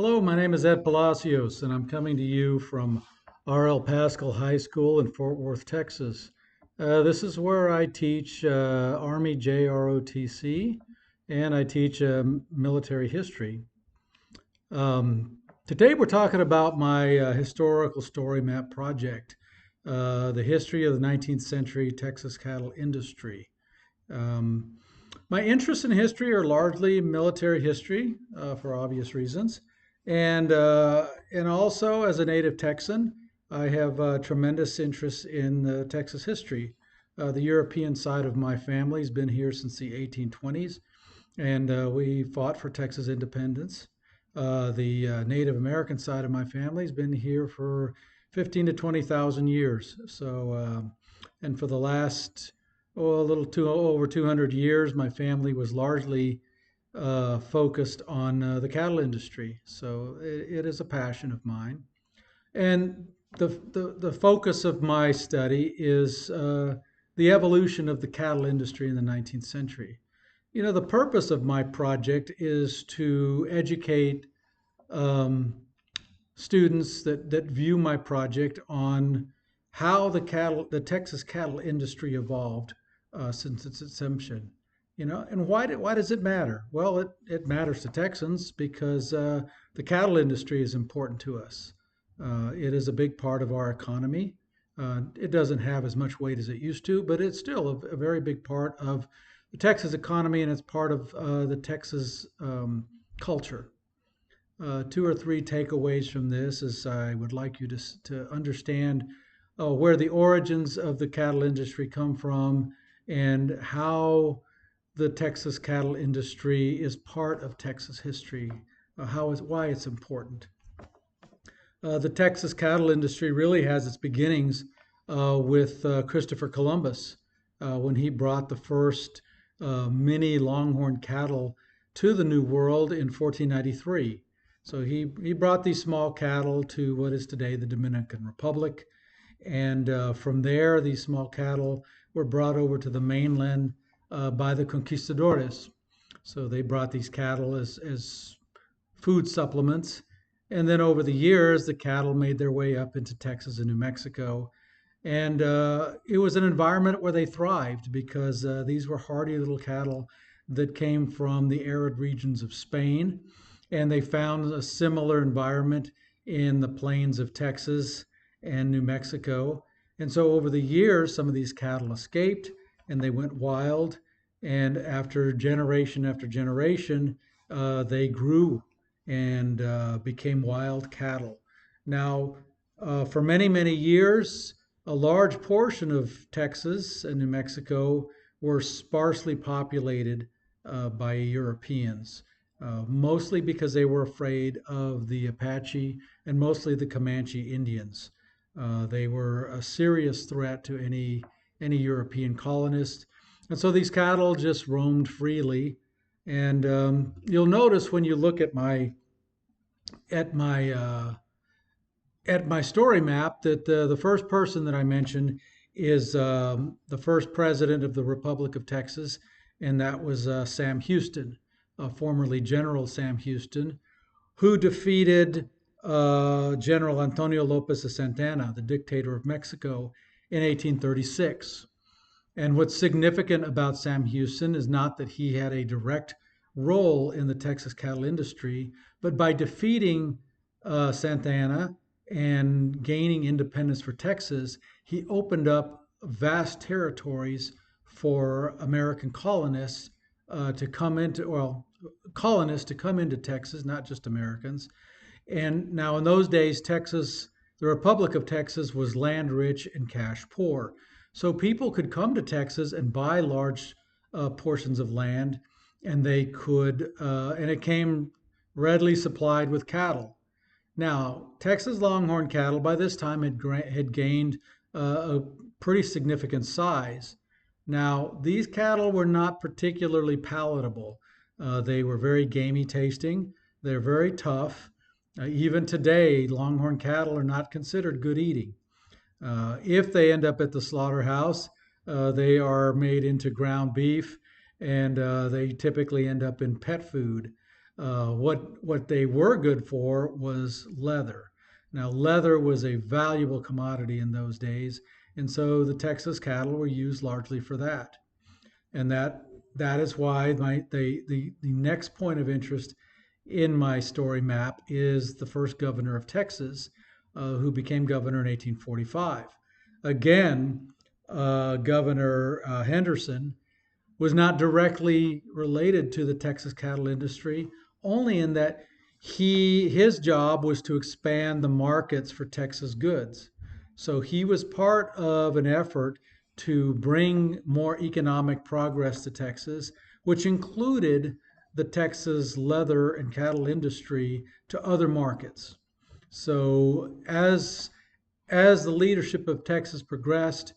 Hello, my name is Ed Palacios, and I'm coming to you from R.L. Pascal High School in Fort Worth, Texas. This is where I teach Army JROTC, and I teach military history. Today we're talking about my historical story map project, the history of the 19th century Texas cattle industry. Um, my interests in history are largely military history, for obvious reasons, and also as a native Texan, I have tremendous interest in Texas history. The European side of my family has been here since the 1820s, and we fought for Texas independence. The Native American side of my family has been here for 15 to 20,000 years. And for the last a little over 200 years, my family was largely focused on the cattle industry. So it is a passion of mine. And the focus of my study is the evolution of the cattle industry in the 19th century. You know, the purpose of my project is to educate um, students that view my project on how the Texas cattle industry evolved since its inception. You know, and why does it matter? Well, it matters to Texans because the cattle industry is important to us. It is a big part of our economy. It doesn't have as much weight as it used to, but it's still a very big part of the Texas economy, and it's part of the Texas culture. Two or three takeaways from this is I would like you to understand where the origins of the cattle industry come from and how the Texas cattle industry is part of Texas history, why it's important. The Texas cattle industry really has its beginnings with Christopher Columbus when he brought the first mini longhorn cattle to the New World in 1493. So he brought these small cattle to what is today the Dominican Republic. And from there, these small cattle were brought over to the mainland by the conquistadores. So they brought these cattle as food supplements. And then over the years, the cattle made their way up into Texas and New Mexico. And it was an environment where they thrived because these were hardy little cattle that came from the arid regions of Spain. And they found a similar environment in the plains of Texas and New Mexico. And so over the years, some of these cattle escaped and they went wild. And after generation, they grew and became wild cattle. Now, for many, many years, a large portion of Texas and New Mexico were sparsely populated by Europeans, mostly because they were afraid of the Apache and mostly the Comanche Indians. They were a serious threat to any European colonist, and so these cattle just roamed freely. And you'll notice when you look at my uh, at my story map that the first person that I mentioned is the first president of the Republic of Texas, and that was Sam Houston, formerly General Sam Houston, who defeated General Antonio Lopez de Santana, the dictator of Mexico, in 1836. And what's significant about Sam Houston is not that he had a direct role in the Texas cattle industry, but by defeating Santana and gaining independence for Texas, he opened up vast territories for American colonists to come into, well, colonists to come into Texas, not just Americans. And now in those days, the Republic of Texas was land rich and cash poor. So people could come to Texas and buy large portions of land, and and it came readily supplied with cattle. Now, Texas Longhorn cattle by this time had gained a pretty significant size. Now, these cattle were not particularly palatable. They were very gamey tasting. They're very tough. Even today, Longhorn cattle are not considered good eating. If they end up at the slaughterhouse, they are made into ground beef and they typically end up in pet food. What they were good for was leather. Now, leather was a valuable commodity in those days, and so the Texas cattle were used largely for that. And that is why the next point of interest in my story map is the first governor of Texas, who became governor in 1845. Again, Governor Henderson was not directly related to the Texas cattle industry, only in that his job was to expand the markets for Texas goods. So he was part of an effort to bring more economic progress to Texas, which included the Texas leather and cattle industry to other markets. So as the leadership of Texas progressed,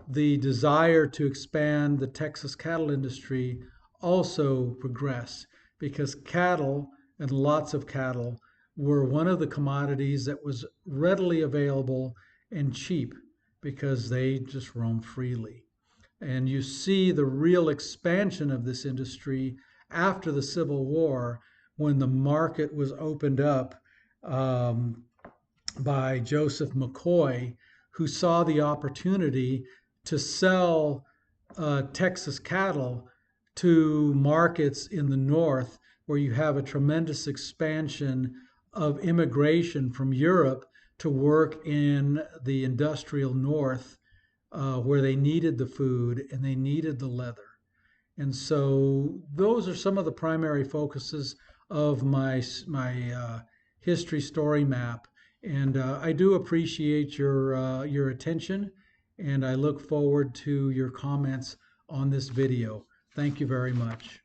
the desire to expand the Texas cattle industry also progressed because cattle, and lots of cattle, were one of the commodities that was readily available and cheap because they just roam freely. And you see the real expansion of this industry after the Civil War when the market was opened up um, by Joseph McCoy, who saw the opportunity to sell Texas cattle to markets in the north where you have a tremendous expansion of immigration from Europe to work in the industrial north, where they needed the food and they needed the leather. And so those are some of the primary focuses of my history story map. And I do appreciate your attention, and I look forward to your comments on this video. Thank you very much.